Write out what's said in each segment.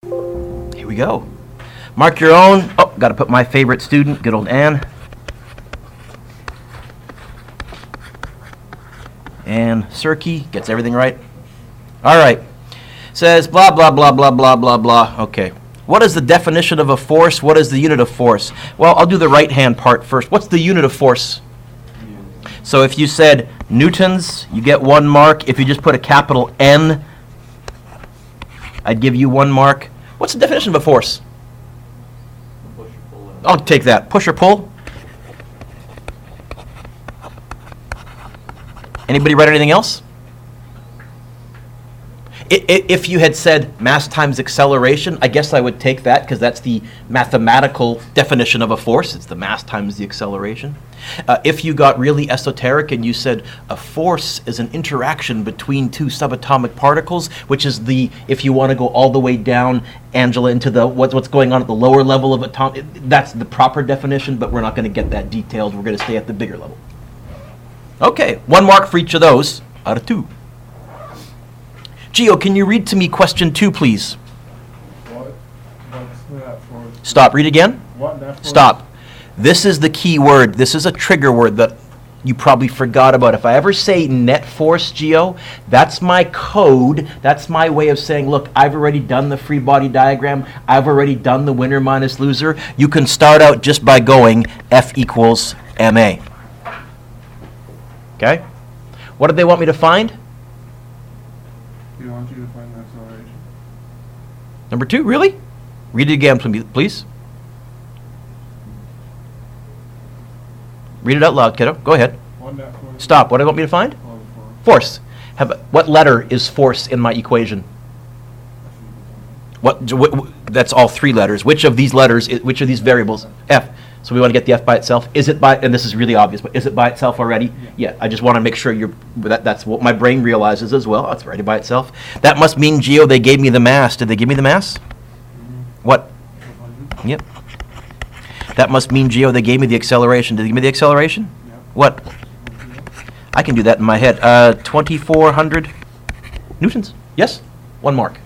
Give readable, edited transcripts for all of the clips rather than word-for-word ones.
Here we go. Mark your own. Oh, got to put my favorite student, good old Ann. And Cirky gets everything right. All right. Says blah, blah, blah, blah, blah, blah, blah. Okay. What is the definition of a force? What is the unit of force? Well, I'll do the right-hand part first. What's the unit of force? So if you said newtons, you get 1 mark. If you just put a capital N, I'd give you 1 mark. What's the definition of a force? Push or pull. I'll take that. Push or pull? Anybody write anything else? If you had said mass times acceleration, I guess I would take that because that's the mathematical definition of a force. It's the mass times the acceleration. If you got really esoteric and you said a force is an interaction between 2 subatomic particles, which is the, if you want to go all the way down, Angela, into the what's going on at the lower level of atomic, that's the proper definition, but we're not going to get that detailed. We're going to stay at the bigger level. Okay, 1 mark for each of those out of 2. Gio, can you read to me question 2, please? What's that for? Stop. Read again. What that for? Stop. This is the key word. This is a trigger word that you probably forgot about. If I ever say net force, Gio, that's my code. That's my way of saying, look, I've already done the free body diagram. I've already done the winner minus loser. You can start out just by going F equals ma. Okay? What do they want me to find? They want you to find the acceleration. Number 2, really? Read it again, please. Read it out loud, kiddo. Go ahead. What net force? Stop. What do you want me to find? Oh, Force. What letter is force in my equation? That's all 3 letters. Which of these letters, which of these variables? F. So we want to get the F by itself. Is it by, and this is really obvious, but is it by itself already? Yeah, I just want to make sure that's what my brain realizes as well. Oh, it's already by itself. That must mean, Gio, they gave me the mass. Did they give me the mass? What? Yep. That must mean, Gio, they gave me the acceleration. Did they give me the acceleration? Yeah. What? I can do that in my head. 2,400 newtons. Yes? 1 mark.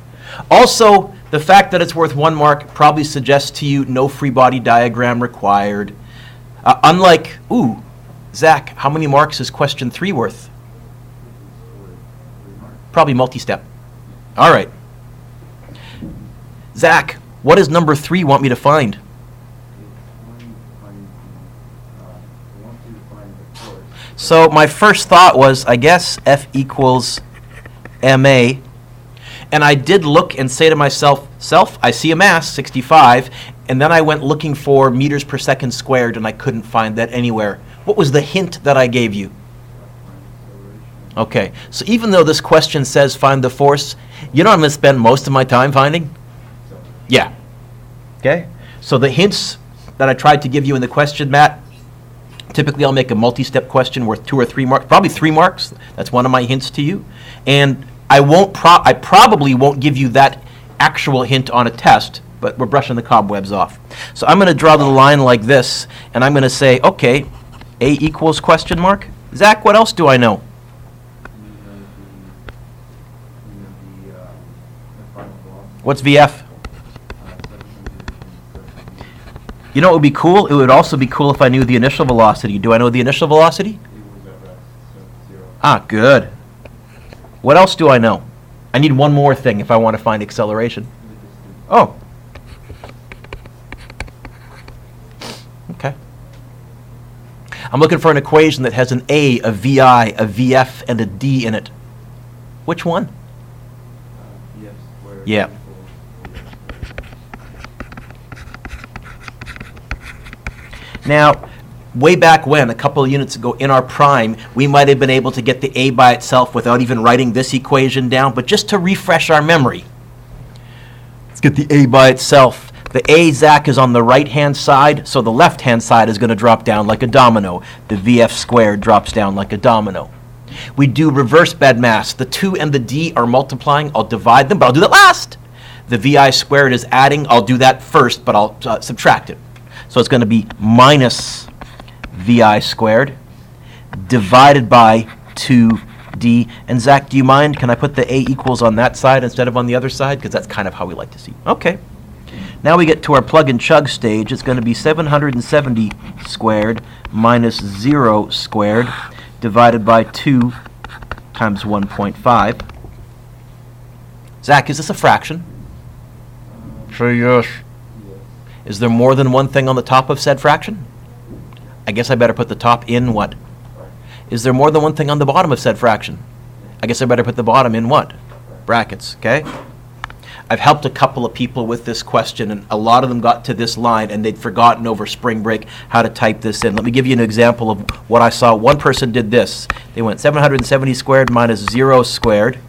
Also, the fact that it's worth 1 mark probably suggests to you no free body diagram required. Unlike, Zach, how many marks is question 3 worth? Probably multi-step. All right. Zach, what does number 3 want me to find? So my first thought was, I guess F equals ma. And I did look and say to myself, I see a mass, 65, and then I went looking for meters per second squared, and I couldn't find that anywhere. What was the hint that I gave you? Okay, so even though this question says find the force, you know what I'm going to spend most of my time finding? Yeah. Okay, so the hints that I tried to give you in the question, Matt, typically I'll make a multi-step question worth 2 or 3 marks, probably 3 marks. That's one of my hints to you. And I probably won't give you that actual hint on a test, but we're brushing the cobwebs off. So I'm going to draw the line like this, and I'm going to say, okay, A equals question mark. Zach, what else do I know? What's VF? You know what would be cool? It would also be cool if I knew the initial velocity. Do I know the initial velocity? Ah, good. What else do I know? I need one more thing if I want to find acceleration. Oh. Okay. I'm looking for an equation that has an A, a VI, a VF, and a D in it. Which one? VF squared. Yeah. Now, way back when, a couple of units ago in our prime, we might have been able to get the A by itself without even writing this equation down, but just to refresh our memory, let's get the A by itself. The A, Zach, is on the right-hand side, so the left-hand side is going to drop down like a domino. The VF squared drops down like a domino. We do reverse bed mass. The 2 and the D are multiplying. I'll divide them, but I'll do that last. The VI squared is adding. I'll do that first, but I'll subtract it. So it's going to be minus VI squared divided by 2 D. And Zach, do you mind? Can I put the A equals on that side instead of on the other side? Because that's kind of how we like to see. Okay. Now we get to our plug and chug stage. It's going to be 770 squared minus 0 squared divided by 2 times 1.5. Zach, is this a fraction? Say yes. Yes. Is there more than one thing on the top of said fraction? I guess I better put the top in what? Is there more than one thing on the bottom of said fraction? I guess I better put the bottom in what? Brackets, okay? I've helped a couple of people with this question, and a lot of them got to this line, and they'd forgotten over spring break how to type this in. Let me give you an example of what I saw. One person did this. They went 770 squared minus 0 squared,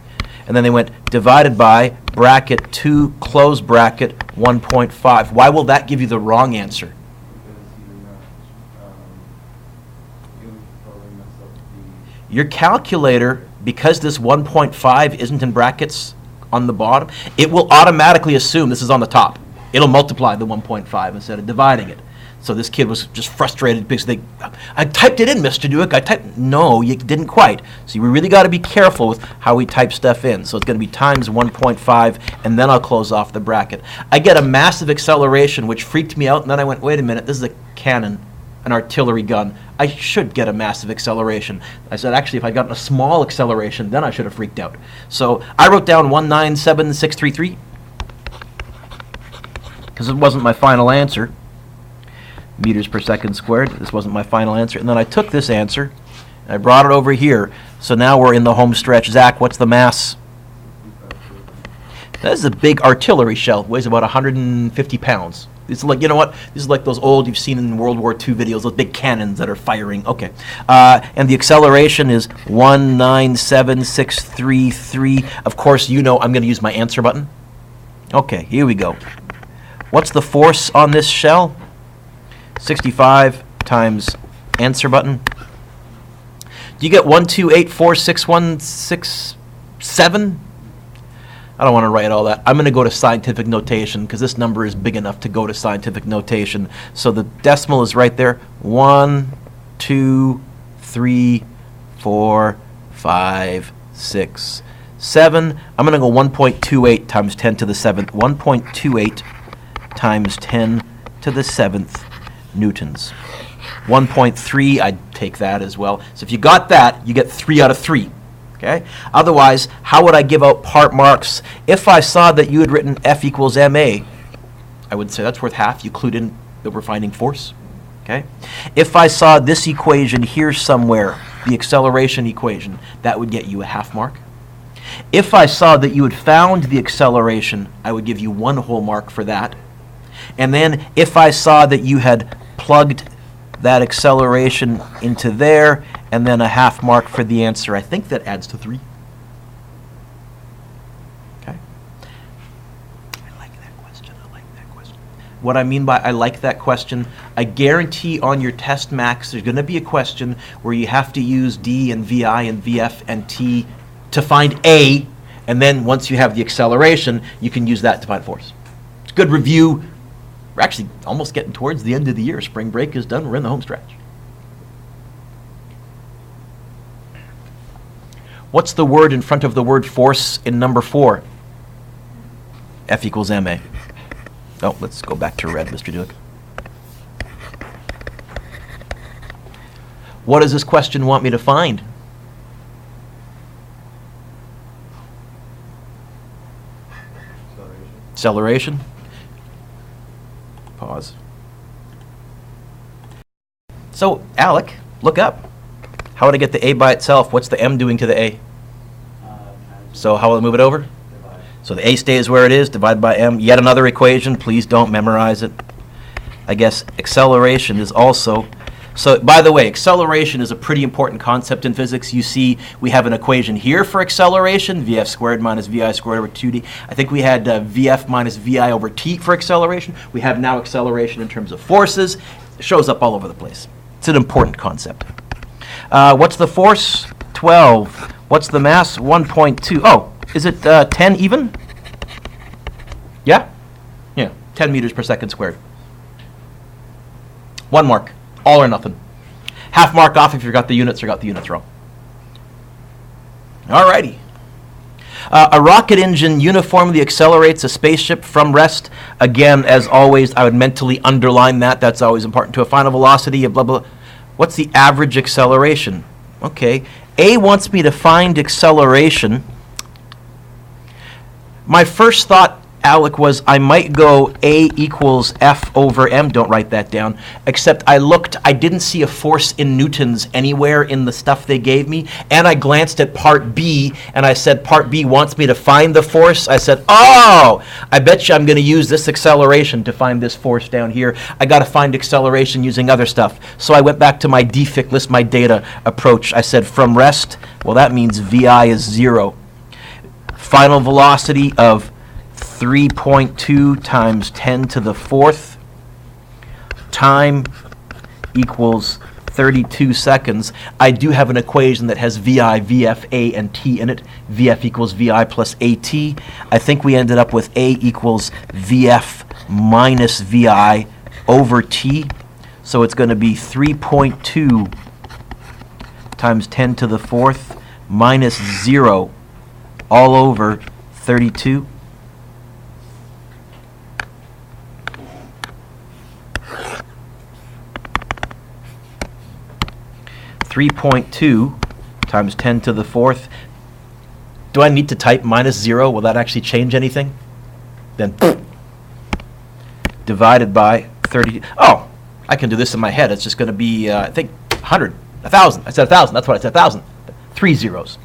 and then they went divided by bracket 2 close bracket 1.5. Why will that give you the wrong answer? Because you're not, you probably messed up Your calculator, because this 1.5 isn't in brackets on the bottom, it will automatically assume this is on the top. It'll multiply the 1.5 instead of dividing it. So this kid was just frustrated because I typed it in, Mr. Dewick. No, you didn't quite. So you really got to be careful with how we type stuff in. So it's going to be times 1.5, and then I'll close off the bracket. I get a massive acceleration, which freaked me out, and then I went, wait a minute, this is a cannon, an artillery gun. I should get a massive acceleration. I said, actually, if I'd gotten a small acceleration, then I should have freaked out. So I wrote down 197633 because it wasn't my final answer. Meters per second squared. This wasn't my final answer. And then I took this answer, and I brought it over here. So now we're in the home stretch. Zach, what's the mass? That is a big artillery shell. Weighs about 150 pounds. It's like, you know what? This is like those old, you've seen in World War II videos, those big cannons that are firing. Okay. And the acceleration is 197633. Of course, you know I'm going to use my answer button. Okay, here we go. What's the force on this shell? 65 times answer button. Do you get 1284667? I don't want to write all that. I'm going to go to scientific notation because this number is big enough to go to scientific notation. So the decimal is right there. 1, 2, 3, 4, 5, 6, 7. I'm going to go 1.28 times 10 to the 7th. 1.28 times 10 to the 7th newtons. 1.3, I'd take that as well. So if you got that, you get 3 out of 3. Okay? Otherwise, how would I give out part marks? If I saw that you had written F equals ma, I would say that's worth half. You clued in that we're finding force. Okay? If I saw this equation here somewhere, the acceleration equation, that would get you a half mark. If I saw that you had found the acceleration, I would give you 1 whole mark for that. And then if I saw that you had plugged that acceleration into there, and then a half mark for the answer, I think that adds to 3. Okay. I like that question. What I mean by I like that question, I guarantee on your test max there's going to be a question where you have to use D and VI and VF and T to find A, and then once you have the acceleration, you can use that to find force. It's good review. We're actually almost getting towards the end of the year. Spring break is done. We're in the home stretch. What's the word in front of the word force in number 4? F equals ma. Oh, let's go back to red, Mr. Dewick. What does this question want me to find? Acceleration. Pause. So, Alec, look up. How would I get the A by itself? What's the M doing to the A? So how will I move it over? divide. So the A stays where it is, divided by M. Yet another equation. Please don't memorize it. I guess acceleration is also... So, by the way, acceleration is a pretty important concept in physics. You see, we have an equation here for acceleration, VF squared minus VI squared over 2D. I think we had VF minus VI over T for acceleration. We have now acceleration in terms of forces. It shows up all over the place. It's an important concept. What's the force? 12. What's the mass? 1.2. Oh, is it 10 even? Yeah? Yeah, 10 meters per second squared. 1 mark. All or nothing. Half mark off if you got the units or got the units wrong. Alrighty. A rocket engine uniformly accelerates a spaceship from rest. Again, as always, I would mentally underline that. That's always important to a final velocity of blah, blah. What's the average acceleration? Okay. A wants me to find acceleration. My first thought, Alec, was I might go A equals F over M. Don't write that down. Except I looked, I didn't see a force in newtons anywhere in the stuff they gave me. And I glanced at part B, and I said, part B wants me to find the force. I said, oh, I bet you I'm going to use this acceleration to find this force down here. I got to find acceleration using other stuff. So I went back to my DFIC, list my data approach. I said, from rest, well, that means VI is 0. Final velocity of 3.2 times 10 to the 4th. Time equals 32 seconds. I do have an equation that has VI, VF, A, and T in it. VF equals VI plus AT. I think we ended up with A equals VF minus VI over T. So it's going to be 3.2 times 10 to the 4th minus 0 all over 32. 3.2 times 10 to the 4th. Do I need to type minus 0? Will that actually change anything? Then divided by 30. Oh, I can do this in my head. It's just going to be, I think, 100, 1,000. I said 1,000. That's what I said, 1,000. 3 zeros.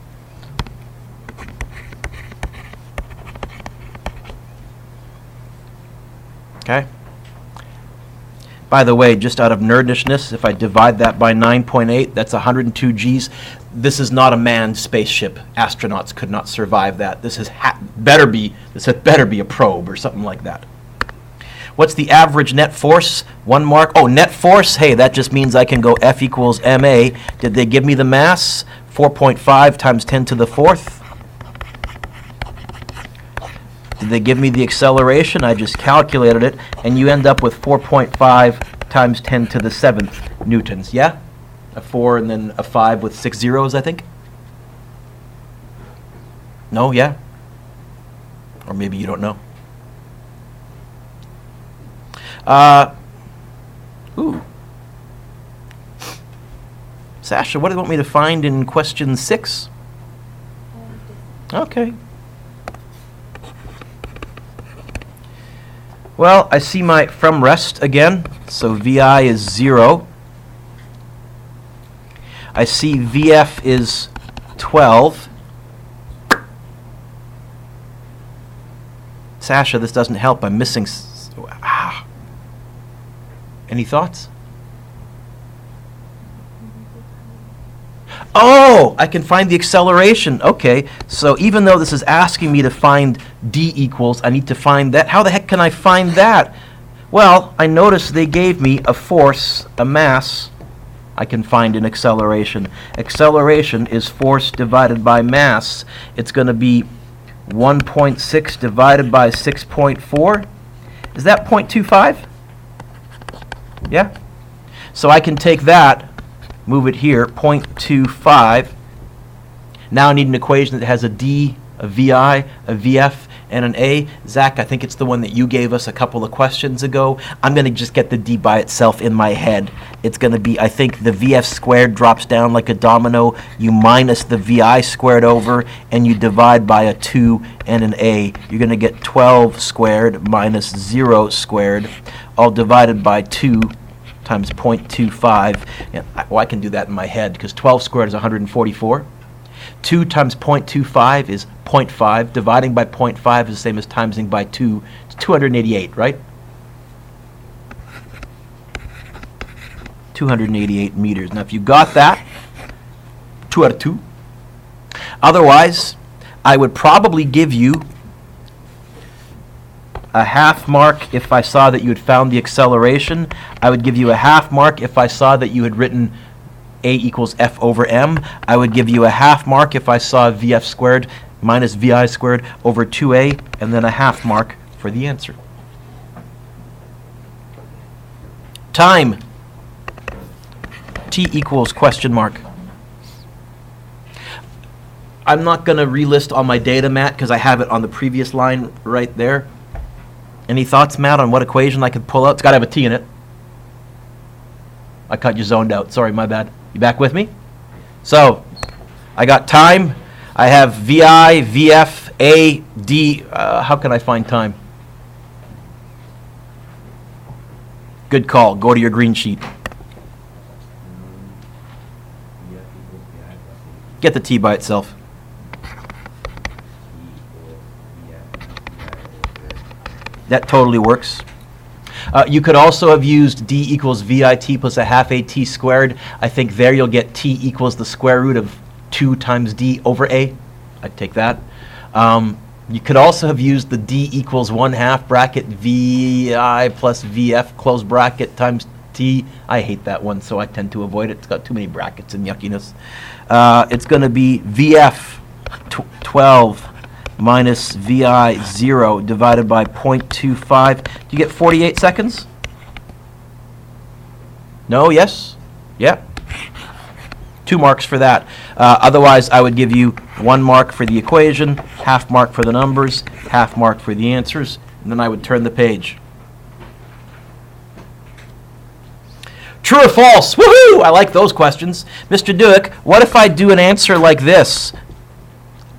Okay. By the way, just out of nerdishness, if I divide that by 9.8, that's 102 Gs. This is not a manned spaceship. Astronauts could not survive that. This better be a probe or something like that. What's the average net force? 1 mark. Oh, net force. Hey, that just means I can go F equals ma. Did they give me the mass? 4.5 times 10 to the 4th. Did they give me the acceleration? I just calculated it, and you end up with 4.5 times 10 to the 7th newtons, yeah? A 4 and then a 5 with 6 zeros, I think? No, yeah? Or maybe you don't know. Ooh. Sasha, what do you want me to find in question 6? Okay. Well, I see my from rest again, so VI is 0. I see VF is 12. Sasha, this doesn't help. I'm missing... Any thoughts? Oh, I can find the acceleration. Okay, so even though this is asking me to find D equals, I need to find that. How the heck can I find that? Well, I noticed they gave me a force, a mass. I can find an acceleration. Acceleration is force divided by mass. It's going to be 1.6 divided by 6.4. Is that 0.25? Yeah? So I can take that, move it here, 0.25. Now I need an equation that has a D, a VI, a VF, and an A. Zach, I think it's the one that you gave us a couple of questions ago. I'm going to just get the D by itself in my head. It's going to be, I think the VF squared drops down like a domino. You minus the VI squared over, and you divide by a 2 and an A. You're going to get 12 squared minus 0 squared, all divided by 2 times 0.25. And I can do that in my head, because 12 squared is 144. 2 times 0.25 is 0.5. Dividing by 0.5 is the same as timesing by 2. It's 288, right? 288 meters. Now, if you got that, 2 out of 2. Otherwise, I would probably give you a half mark if I saw that you had found the acceleration. I would give you a half mark if I saw that you had written A equals F over M. I would give you a half mark if I saw VF squared minus VI squared over 2A, and then a half mark for the answer. Time. T equals question mark. I'm not going to relist all my data, Matt, because I have it on the previous line right there. Any thoughts, Matt, on what equation I could pull out? It's got to have a t in it. I caught you zoned out. Sorry, my bad. You back with me? So, I got time. I have VI, VF, A, D. How can I find time? Good call. Go to your green sheet. Get the t by itself. That totally works. You could also have used d equals VIT plus a half AT squared. I think there you'll get t equals the square root of 2 times d over a. I'd take that. You could also have used the d equals 1/2 bracket VI plus VF close bracket times t. I hate that one, so I tend to avoid it. It's got too many brackets and yuckiness. It's going to be VF 12 minus VI 0 divided by 0.25. Do you get 48 seconds? No? Yes? Yeah? 2 marks for that. Otherwise, I would give you 1 mark for the equation, half mark for the numbers, half mark for the answers, and then I would turn the page. True or false? Woohoo! I like those questions. Mr. Dewick, what if I do an answer like this?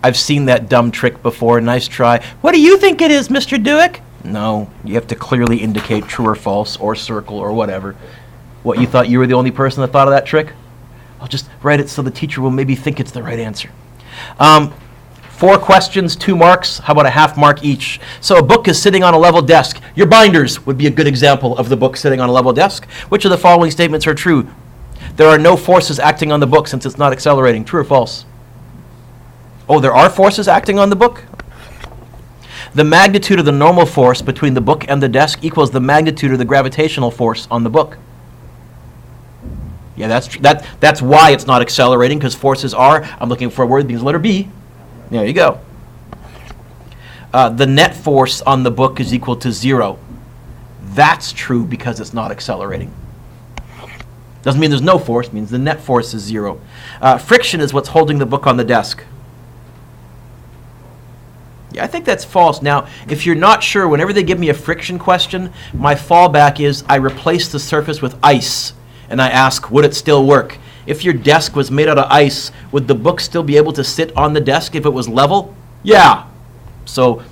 I've seen that dumb trick before. Nice try. What do you think it is, Mr. Dewick? No, you have to clearly indicate true or false or circle or whatever. What, you thought you were the only person that thought of that trick? I'll just write it so the teacher will maybe think it's the right answer. 4 questions, 2 marks. How about a half mark each? So a book is sitting on a level desk. Your binders would be a good example of the book sitting on a level desk. Which of the following statements are true? There are no forces acting on the book since it's not accelerating. True or false? Oh, there are forces acting on the book? The magnitude of the normal force between the book and the desk equals the magnitude of the gravitational force on the book. Yeah, that's why it's not accelerating, because forces are, I'm looking for a word, begins with letter B. There you go. The net force on the book is equal to 0. That's true because it's not accelerating. Doesn't mean there's no force, it means the net force is 0. Friction is what's holding the book on the desk. Yeah, I think that's false. Now, if you're not sure, whenever they give me a friction question, my fallback is I replace the surface with ice, and I ask, would it still work? If your desk was made out of ice, would the book still be able to sit on the desk if it was level? Yeah. So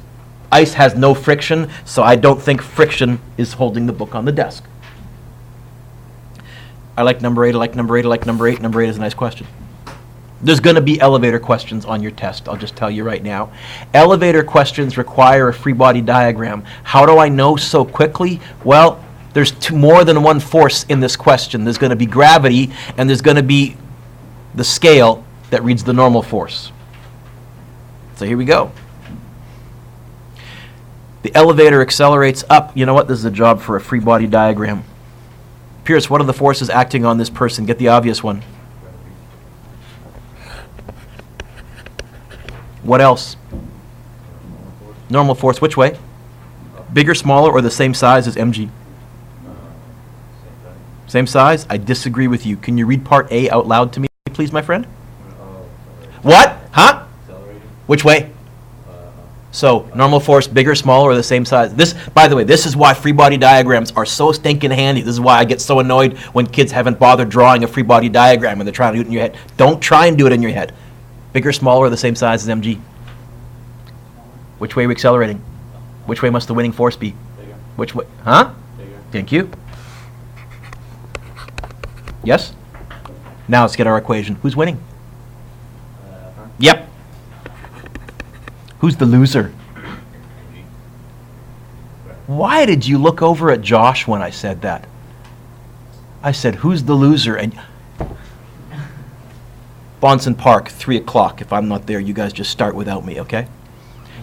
ice has no friction, so I don't think friction is holding the book on the desk. I like number 8, I like number 8, I like number 8. Number 8 is a nice question. There's going to be elevator questions on your test, I'll just tell you right now. Elevator questions require a free body diagram. How do I know so quickly? Well, there's more than one force in this question. There's going to be gravity, and there's going to be the scale that reads the normal force. So here we go. The elevator accelerates up. You know what? This is a job for a free body diagram. Pierce, what are the forces acting on this person? Get the obvious one. What else? Normal force, which way? Bigger, smaller, or the same size as mg? Same size? I disagree with you. Can you read part A out loud to me, please, my friend? What? Huh? Which way? So, normal force, bigger, smaller, or the same size? This, by the way, this is why free body diagrams are so stinking handy. This is why I get so annoyed when kids haven't bothered drawing a free body diagram and they're trying to do it in your head. Don't try and do it in your head. Bigger, smaller, or the same size as mg? Which way are we accelerating? Which way must the winning force be? Bigger. Which way? Huh? Bigger. Thank you. Yes? Now let's get our equation. Who's winning? Yep. Who's the loser? Why did you look over at Josh when I said that? I said, who's the loser? And Bonson Park, 3 o'clock. If I'm not there, you guys just start without me, okay?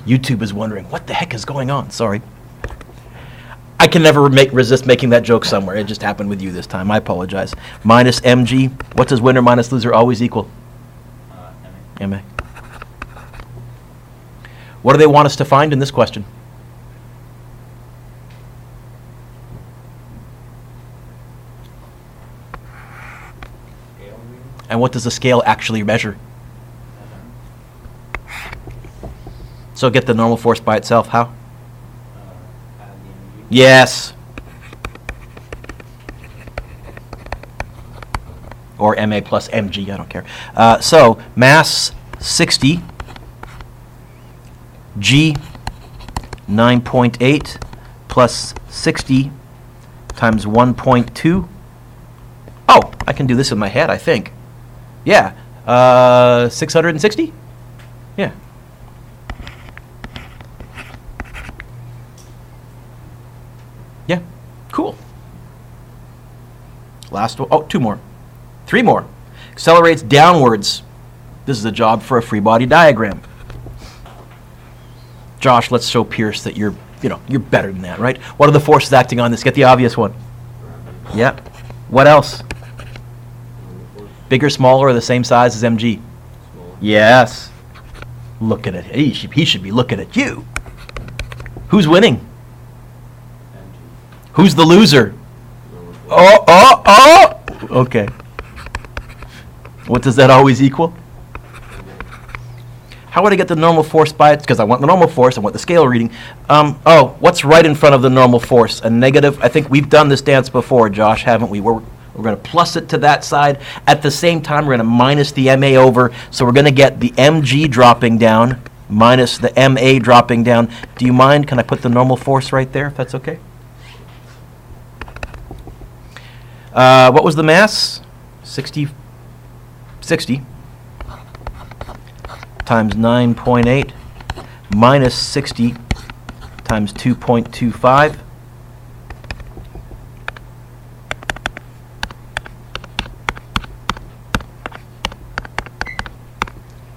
YouTube is wondering, what the heck is going on? Sorry. I can never resist making that joke somewhere. It just happened with you this time. I apologize. Minus mg. What does winner minus loser always equal? MA. What do they want us to find in this question? And what does the scale actually measure? So get the normal force by itself. How? Add the energy. Yes. Or MA plus MG, I don't care. So mass 60, G 9.8 plus 60 times 1.2. Oh, I can do this in my head, I think. Yeah, 660? Yeah. Yeah, cool. Last one. Oh, two more. Three more. Accelerates downwards. This is a job for a free body diagram. Josh, let's show Pierce that you're better than that, right? What are the forces acting on this? Get the obvious one. Yeah. What else? Bigger, smaller, or the same size as MG? Smaller. Yes. Look at it. He should be looking at you. Who's winning? Energy. Who's the loser? Normal force. Oh! Okay. What does that always equal? How would I get the normal force by it? Because I want the normal force, I want the scale reading. What's right in front of the normal force? A negative. I think we've done this dance before, Josh, haven't we? We're going to plus it to that side. At the same time, we're going to minus the MA over. So we're going to get the MG dropping down minus the MA dropping down. Do you mind? Can I put the normal force right there, if that's okay? What was the mass? 60 times 9.8 minus 60 times 2.25.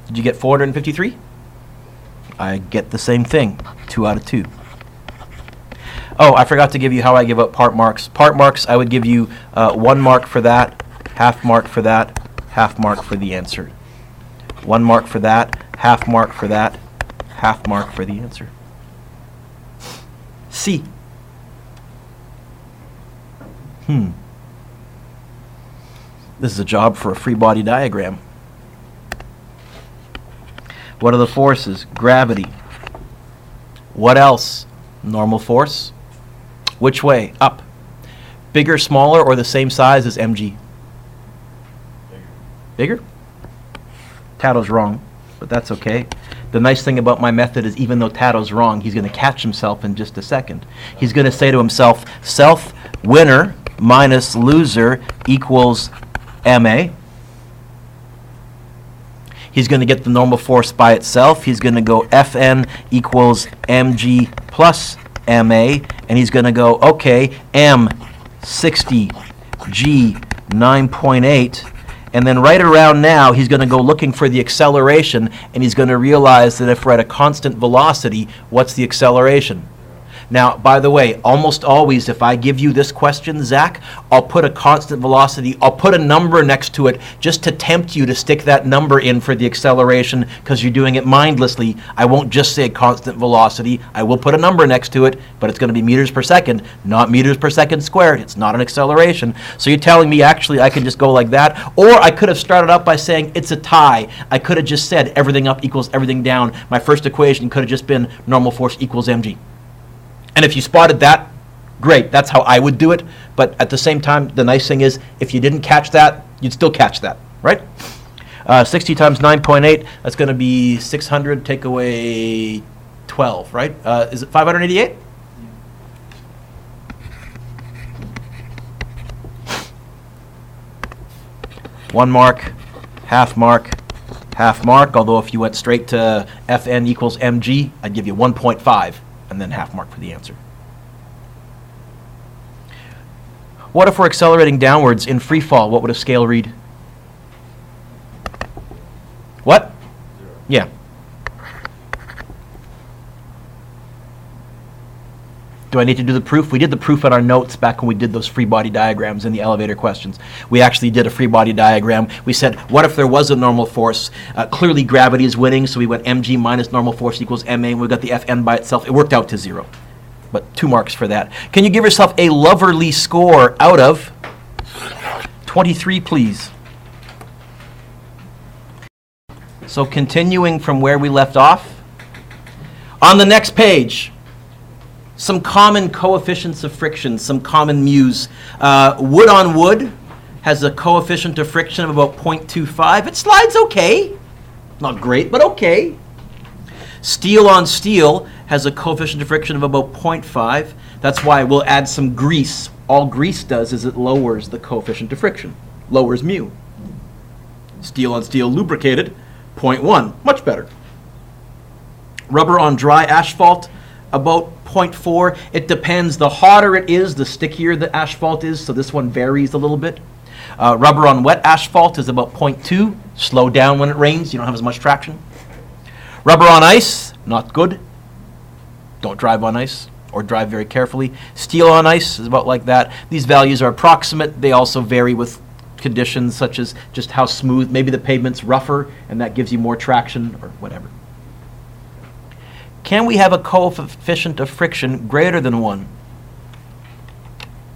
Did you get 453? I get the same thing, 2 out of 2. Oh, I forgot to give you how I give out part marks. Part marks, I would give you 1 mark for that, half mark for that, half mark for the answer. 1 mark for that, half mark for that, half mark for the answer. C. This is a job for a free body diagram. What are the forces? Gravity. What else? Normal force. Which way? Up. Bigger, smaller, or the same size as MG? Bigger? Tato's wrong, but that's okay. The nice thing about my method is even though Tato's wrong, he's going to catch himself in just a second. He's going to say to himself, self winner minus loser equals MA. He's going to get the normal force by itself. He's going to go Fn equals mg plus ma, and he's going to go, okay, m 60, g 9.8, and then right around now, he's going to go looking for the acceleration, and he's going to realize that if we're at a constant velocity, what's the acceleration? Now, by the way, almost always, if I give you this question, Zach, I'll put a constant velocity, I'll put a number next to it just to tempt you to stick that number in for the acceleration because you're doing it mindlessly. I won't just say constant velocity. I will put a number next to it, but it's going to be meters per second, not meters per second squared. It's not an acceleration. So you're telling me actually I can just go like that? Or I could have started out by saying it's a tie. I could have just said everything up equals everything down. My first equation could have just been normal force equals mg. And if you spotted that, great, that's how I would do it. But at the same time, the nice thing is, if you didn't catch that, you'd still catch that, right? 60 times 9.8, that's going to be 600, take away 12, right? Is it 588? One mark, half mark, half mark. Although if you went straight to Fn equals mg, I'd give you 1.5. And then half mark for the answer. What if we're accelerating downwards in free fall? What would a scale read? What? 0. Yeah. Do I need to do the proof? We did the proof on our notes back when we did those free body diagrams in the elevator questions. We actually did a free body diagram. We said, what if there was a normal force? Clearly gravity is winning, so we went mg minus normal force equals ma, and we got the Fn by itself. It worked out to 0. But 2 marks for that. Can you give yourself a loverly score out of 23, please? So continuing from where we left off, On the next page, some common coefficients of friction, some common mu's. Wood on wood has a coefficient of friction of about 0.25. It slides okay. Not great, but okay. Steel on steel has a coefficient of friction of about 0.5. That's why we'll add some grease. All grease does is it lowers the coefficient of friction, lowers mu. Steel on steel lubricated, 0.1, much better. Rubber on dry asphalt, about 0.4. It depends. The hotter it is, the stickier the asphalt is, so this one varies a little bit. Rubber on wet asphalt is about 0.2. Slow down when it rains, you don't have as much traction. Rubber on ice, not good. Don't drive on ice, or drive very carefully. Steel on ice is about like that. These values are approximate. They also vary with conditions such as just how smooth. Maybe the pavement's rougher, and that gives you more traction, or whatever. Can we have a coefficient of friction greater than 1?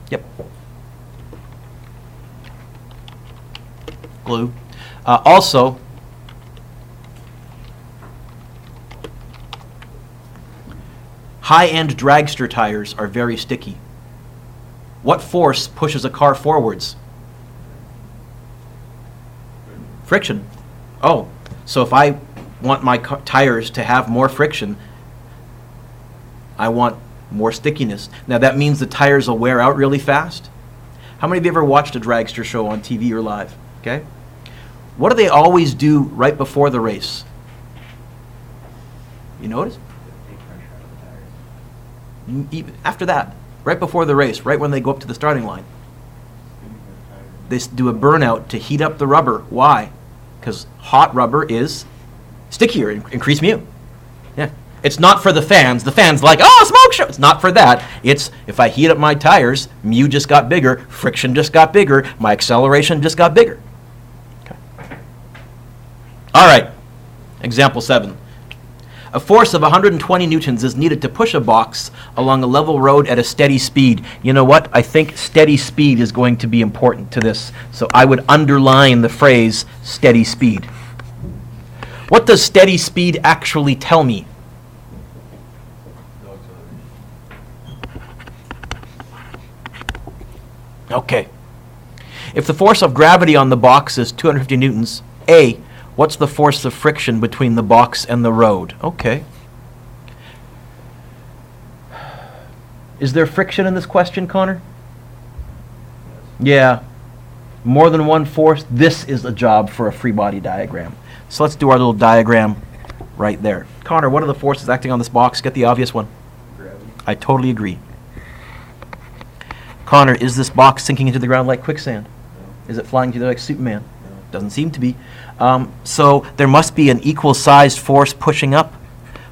Yep. Glue. Also, high-end dragster tires are very sticky. What force pushes a car forwards? Friction. Oh, so if I want my tires to have more friction, I want more stickiness. Now that means the tires will wear out really fast. How many of you ever watched a dragster show on TV or live? Okay. What do they always do right before the race? You notice? Take pressure out of the tires. Even after that, right before the race, right when they go up to the starting line, they do a burnout to heat up the rubber. Why? Because hot rubber is stickier, increase mu. Yeah. It's not for the fans. The fans like, oh, smoke show. It's not for that. It's if I heat up my tires, mu just got bigger, friction just got bigger, my acceleration just got bigger. Okay. All right. Example 7. A force of 120 newtons is needed to push a box along a level road at a steady speed. You know what? I think steady speed is going to be important to this. So I would underline the phrase steady speed. What does steady speed actually tell me? No acceleration. Okay. If the force of gravity on the box is 250 newtons, A, what's the force of friction between the box and the road? Okay. Is there friction in this question, Connor? Yeah. More than one force. This is a job for a free body diagram. So let's do our little diagram right there. Connor, what are the forces acting on this box? Get the obvious one. Gravity. I totally agree. Connor, is this box sinking into the ground like quicksand? No. Is it flying through like Superman? No. Doesn't seem to be. So there must be an equal-sized force pushing up.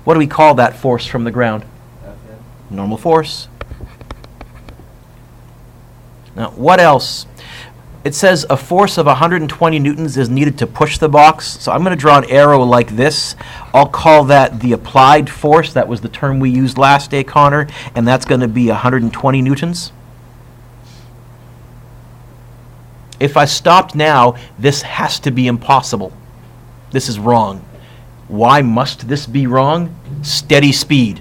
What do we call that force from the ground? FN. Normal force. Now, what else? It says a force of 120 newtons is needed to push the box. So I'm going to draw an arrow like this. I'll call that the applied force. That was the term we used last day, Connor. And that's going to be 120 newtons. If I stopped now, this has to be impossible. This is wrong. Why must this be wrong? Steady speed.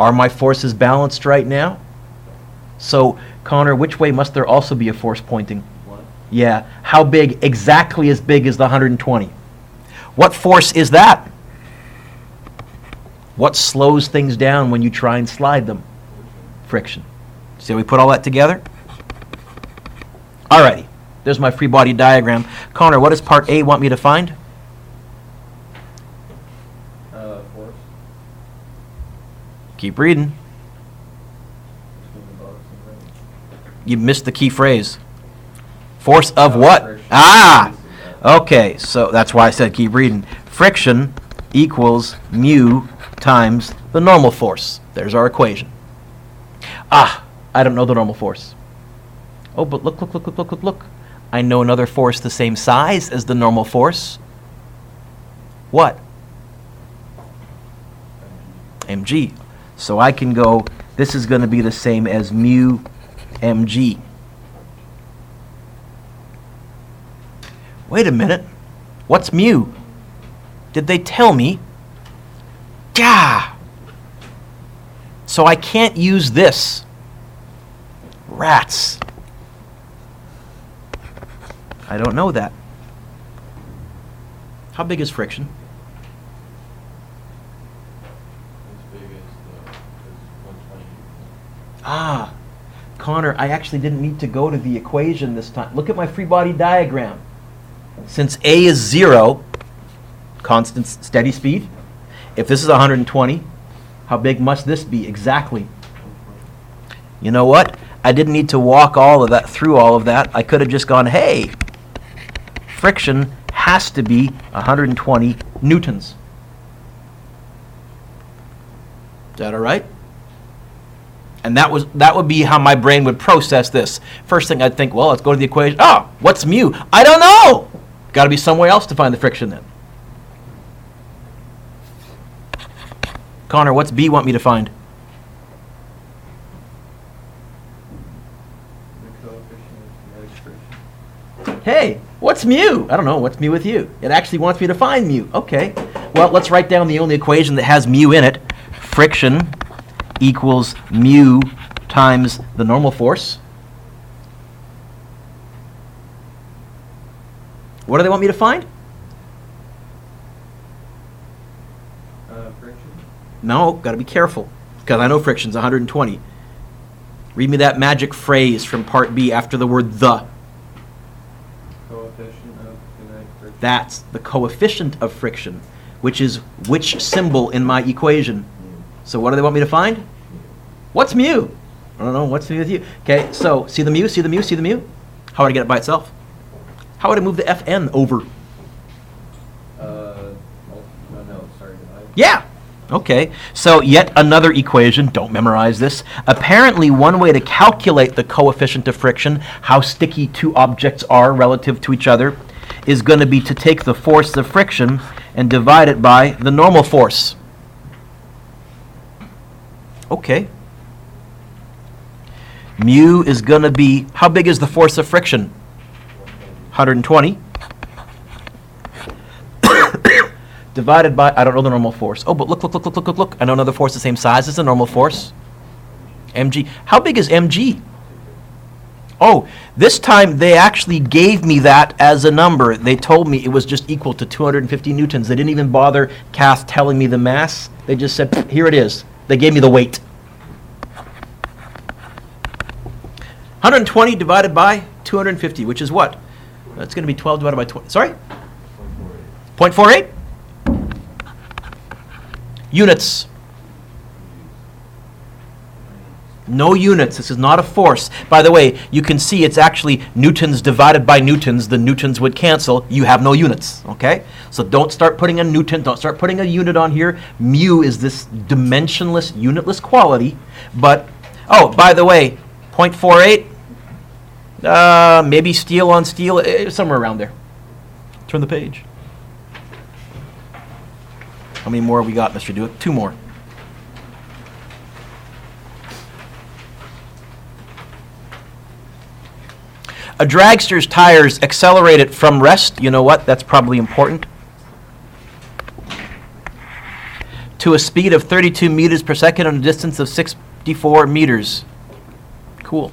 Are my forces balanced right now? So, Connor, which way must there also be a force pointing? What? Yeah. How big? Exactly as big as the 120. What force is that? What slows things down when you try and slide them? Friction. See how we put all that together? Alrighty. There's my free body diagram. Connor, what does part A want me to find? Force. Keep reading. Between the box and the road. You missed the key phrase. Force of Oh, what? friction. Ah! Okay, so that's why I said keep reading. Friction equals mu times the normal force. There's our equation. Ah, I don't know the normal force. Oh, but look. I know another force the same size as the normal force. What? mg. So I can go, this is going to be the same as mu mg. Wait a minute. What's mu? Did they tell me? Yeah. So I can't use this. Rats. I don't know that. How big is friction? As big as 120. Ah, Connor, I actually didn't need to go to the equation this time. Look at my free body diagram. Since A is 0, constant steady speed, if this is 120, how big must this be exactly? You know what? I didn't need to walk all of that through all of that. I could have just gone, hey, friction has to be 120 newtons. Is that all right? And that would be how my brain would process this. First thing I'd think, well, let's go to the equation. Oh, what's mu? I don't know. Got to be somewhere else to find the friction then. Connor, what's B want me to find? The coefficient of kinetic friction. Hey, what's mu? I don't know. What's mu with you? It actually wants me to find mu. Okay. Well, let's write down the only equation that has mu in it. Friction equals mu times the normal force. What do they want me to find? Friction. No, got to be careful, because I know friction's 120. Read me that magic phrase from part B after the word the. Coefficient of kinetic friction. That's the coefficient of friction, which is which symbol in my equation. So what do they want me to find? What's mu? I don't know. What's mu with you? Okay, so see the mu, see the mu, see the mu? How would I get it by itself? How would I move the Fn over? No, sorry, divide. Yeah. Okay, so yet another equation, don't memorize this. Apparently one way to calculate the coefficient of friction, how sticky two objects are relative to each other, is going to be to take the force of friction and divide it by the normal force. Okay. Mu is going to be, how big is the force of friction? 120. Divided by, I don't know the normal force. Oh, but look. I know another force the same size as the normal force. mg. How big is mg? Oh, this time they actually gave me that as a number. They told me it was just equal to 250 newtons. They didn't even bother, Kath, telling me the mass. They just said, here it is. They gave me the weight. 120 divided by 250, which is what? That's going to be 12 divided by 20. Sorry? 0.48? Units. No units. This is not a force. By the way, you can see it's actually newtons divided by newtons. The newtons would cancel. You have no units. Okay? So don't start putting a newton. Don't start putting a unit on here. Mu is this dimensionless, unitless quality. But, oh, by the way, 0.48. Maybe steel on steel. Somewhere around there. Turn the page. How many more have we got, Mr. Dewitt? 2 more. A dragster's tires accelerate it from rest. You know what? That's probably important. To a speed of 32 meters per second on a distance of 64 meters. Cool.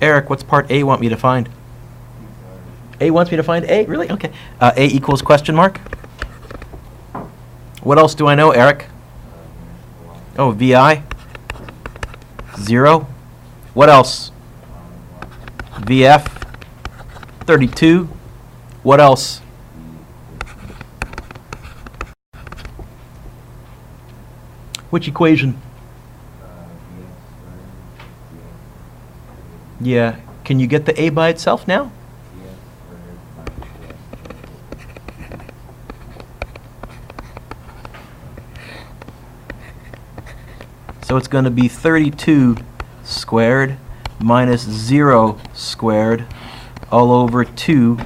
Eric, what's part A want me to find? A wants me to find A? Really? Okay. A equals question mark? What else do I know, Eric? Oh, VI? 0. What else? VF? 32. What else? Which equation? Yeah. Can you get the A by itself now? So it's going to be 32 squared minus 0 squared all over 2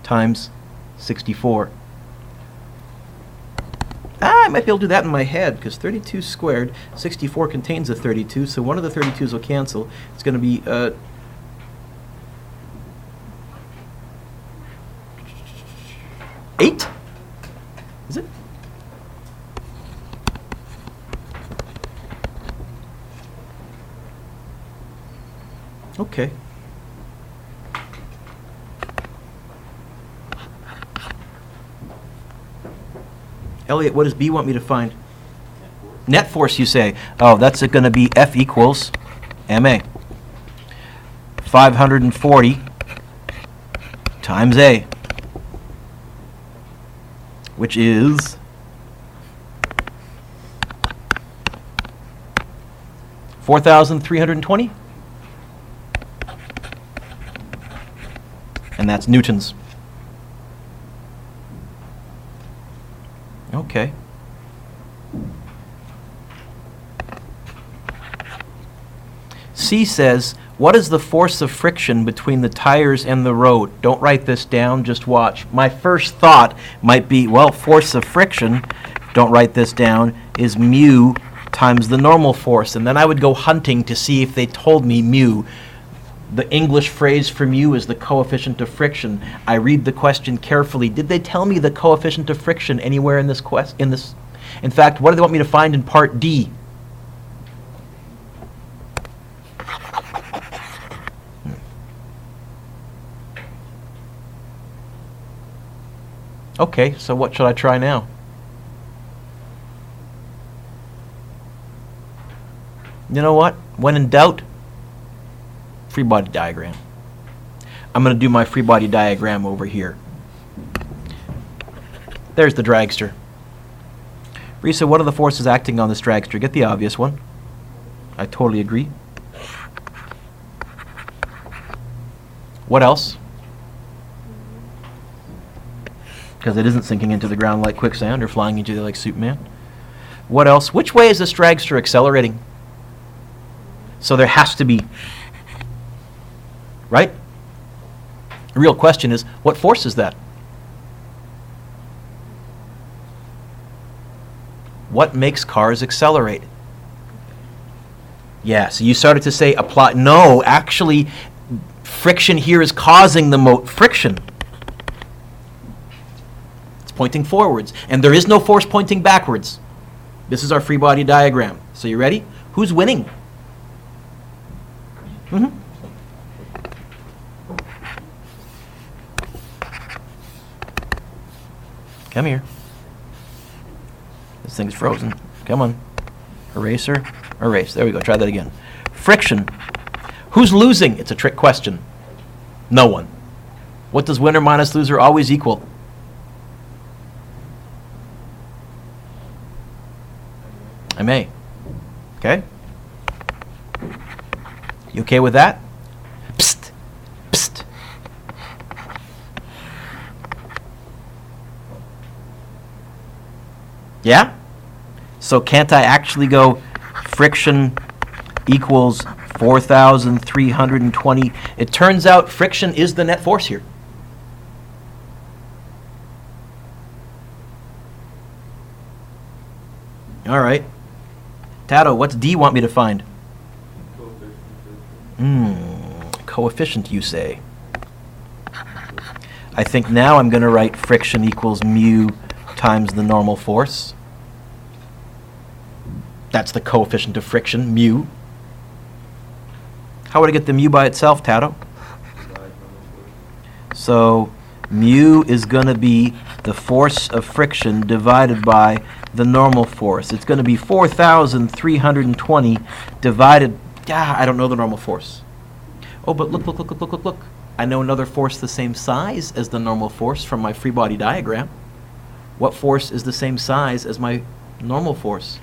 times 64. might be able to do that in my head, because 32 squared, 64 contains a 32, so one of the 32s will cancel. It's going to be 8? Is it? Okay. Elliot, what does B want me to find? Net force, you say. Oh, that's going to be F equals MA. 540 times A, which is 4,320. And that's newtons. Okay. C says, what is the force of friction between the tires and the road? Don't write this down, just watch. My first thought might be, well, force of friction, don't write this down, is mu times the normal force. And then I would go hunting to see if they told me mu. The English phrase for mu is the coefficient of friction. I read the question carefully. Did they tell me the coefficient of friction anywhere in this In fact, what do they want me to find in part D? Okay, so what should I try now? You know what? When in doubt, free body diagram. I'm going to do my free body diagram over here. There's the dragster. Risa, what are the forces acting on this dragster? Get the obvious one. I totally agree. What else? Because it isn't sinking into the ground like quicksand or flying into there like Superman. What else? Which way is this dragster accelerating? So there has to be, right? The real question is, what force is that? What makes cars accelerate? Yeah, so you started to say apply. No, actually, friction here is causing the friction. It's pointing forwards, and there is no force pointing backwards. This is our free body diagram. So you ready? Who's winning? Mm-hmm. Come here. This thing's frozen. Come on. Eraser. Erase. There we go. Try that again. Friction. Who's losing? It's a trick question. No one. What does winner minus loser always equal? MA. Okay? You okay with that? Psst. Psst. Yeah? So can't I actually go friction equals 4,320? It turns out friction is the net force here. All right. Tato, what's D want me to find? Coefficient, you say. I think now I'm going to write friction equals mu times the normal force. That's the coefficient of friction, mu. How would I get the mu by itself, Tato? So mu is going to be the force of friction divided by the normal force. It's going to be 4,320 divided... I don't know the normal force. Oh, but look. I know another force the same size as the normal force from my free body diagram. What force is the same size as my normal force?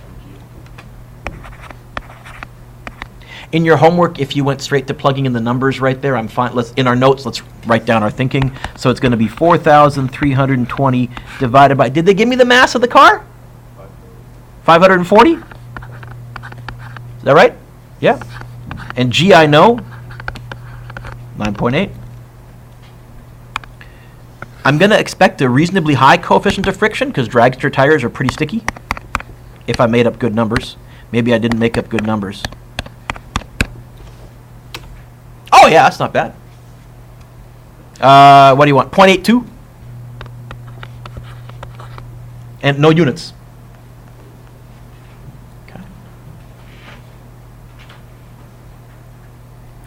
In your homework, if you went straight to plugging in the numbers right there, I'm fine. In our notes, let's write down our thinking. So it's going to be 4,320 divided by... Did they give me the mass of the car? 540? Is that right? Yeah. And G I know? 9.8. I'm going to expect a reasonably high coefficient of friction because dragster tires are pretty sticky. if I made up good numbers. Maybe I didn't make up good numbers. Oh yeah, that's not bad. What do you want? 0.82? And no units. Okay.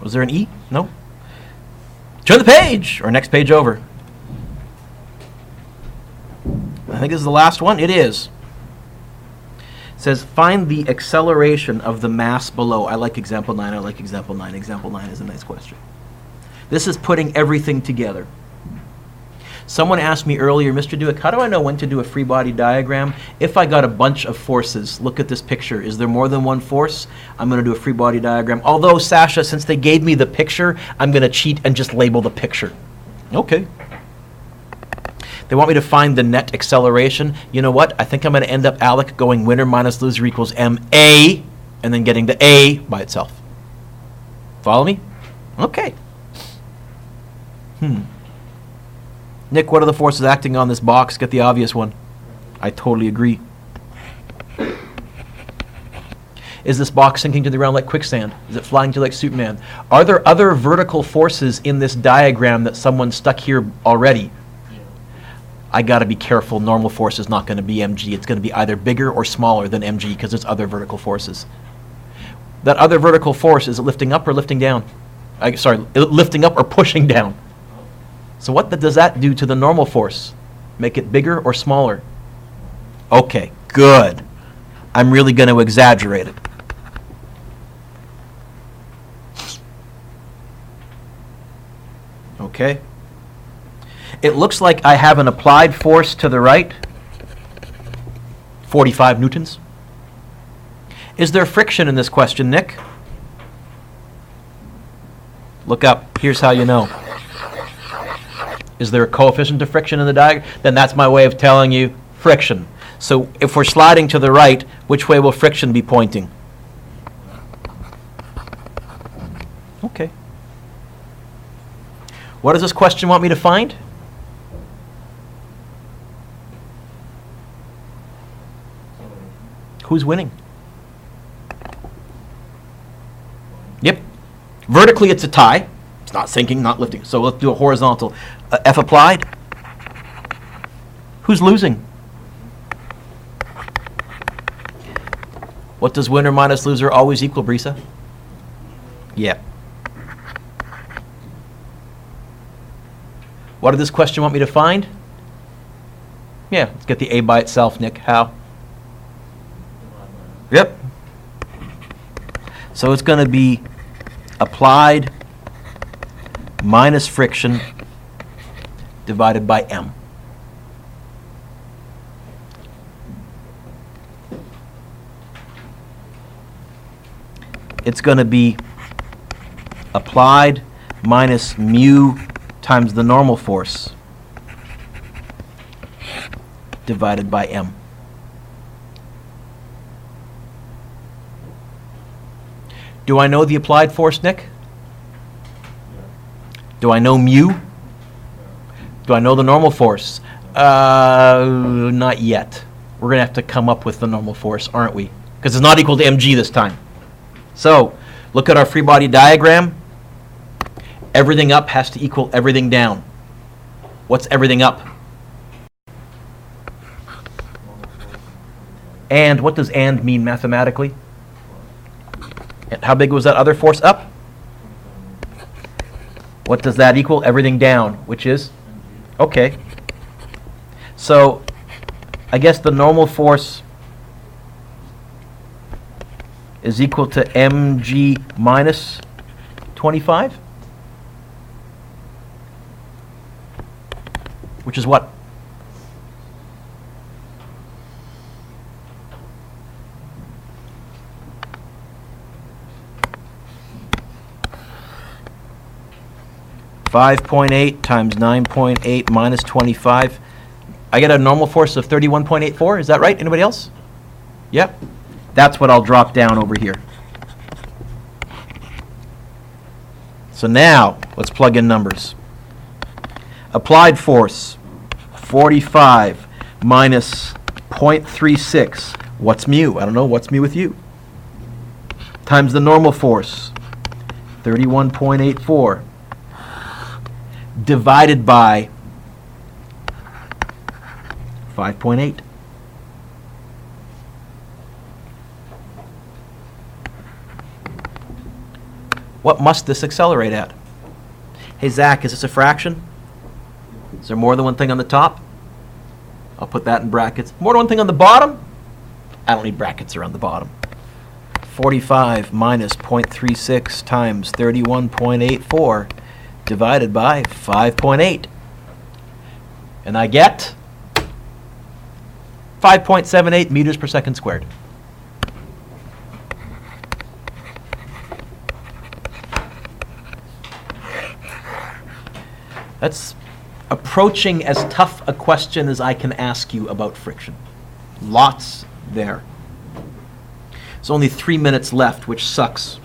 Was there an E? No? Turn the page, or next page over. I think this is the last one. It is. It says, find the acceleration of the mass below. I like example 9. I like example 9. Example 9 is a nice question. This is putting everything together. Someone asked me earlier, Mr. Dewick, how do I know when to do a free body diagram? If I got a bunch of forces, look at this picture. Is there more than one force? I'm going to do a free body diagram. Although, Sasha, since they gave me the picture, I'm going to cheat and just label the picture. Okay. They want me to find the net acceleration. You know what? I think I'm going to end up, Alec, going winner minus loser equals MA, and then getting the A by itself. Follow me? Okay. Nick, what are the forces acting on this box? Get the obvious one. I totally agree. Is this box sinking to the ground like quicksand? Is it flying to like Superman? Are there other vertical forces in this diagram that someone stuck here already? I got to be careful. Normal force is not going to be mg. It's going to be either bigger or smaller than mg because there's other vertical forces. That other vertical force, is it lifting up or lifting down? Lifting up or pushing down? So what does that do to the normal force? Make it bigger or smaller? Okay, good. I'm really going to exaggerate it. Okay. It looks like I have an applied force to the right, 45 newtons. Is there friction in this question, Nick? Look up. Here's how you know. Is there a coefficient of friction in the diagram? Then that's my way of telling you friction. So if we're sliding to the right, which way will friction be pointing? Okay. What does this question want me to find? Who's winning? Yep. Vertically, it's a tie. It's not sinking, not lifting. So let's do a horizontal. F applied. Who's losing? What does winner minus loser always equal, Brisa? Yeah. What did this question want me to find? Yeah, let's get the A by itself, Nick. How? Yep. So it's going to be applied minus friction divided by M. It's going to be applied minus mu times the normal force divided by M. Do I know the applied force, Nick? Do I know mu? Do I know the normal force? Not yet. We're going to have to come up with the normal force, aren't we? Because it's not equal to mg this time. So, look at our free body diagram. Everything up has to equal everything down. What's everything up? And what does and mean mathematically? And how big was that other force up? What does that equal? Everything down, which is? Okay. So, I guess the normal force is equal to mg minus 25? Which is what? .8 times 9.8 minus 25. I get a normal force of 31.84. Is that right? Anybody else? Yep. That's what I'll drop down over here. So now, let's plug in numbers. Applied force, 45 minus 0.36. What's mu? I don't know. What's mu with you? Times the normal force, 31.84, divided by 5.8. What must this accelerate at? Hey, Zach, is this a fraction? Is there more than one thing on the top? I'll put that in brackets. More than one thing on the bottom? I don't need brackets around the bottom. 45 minus 0.36 times 31.84 divided by 5.8. And I get 5.78 meters per second squared. That's approaching as tough a question as I can ask you about friction. Lots there. There's only 3 minutes left, which sucks.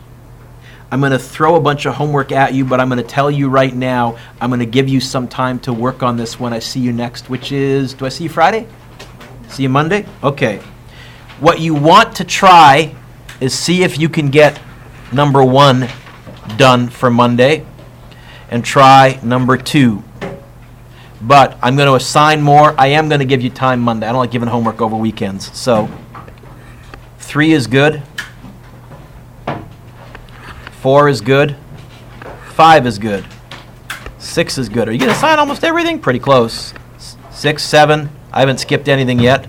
I'm going to throw a bunch of homework at you, but I'm going to tell you right now, I'm going to give you some time to work on this when I see you next, which is, do I see you Friday? See you Monday? Okay. What you want to try is see if you can get number 1 done for Monday, and try number 2. But I'm going to assign more. I am going to give you time Monday. I don't like giving homework over weekends. So 3 is good. 4 is good. 5 is good. 6 is good. Are you going to assign almost everything? Pretty close. 6, 7. I haven't skipped anything yet.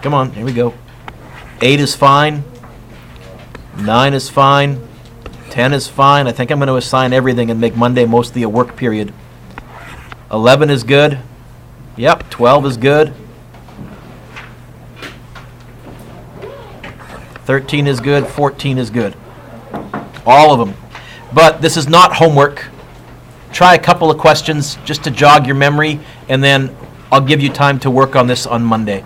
Come on, here we go. 8 is fine. 9 is fine. 10 is fine. I think I'm going to assign everything and make Monday mostly a work period. 11 is good. Yep, 12 is good. 13 is good. 14 is good. All of them. But this is not homework. Try a couple of questions just to jog your memory, and then I'll give you time to work on this on Monday.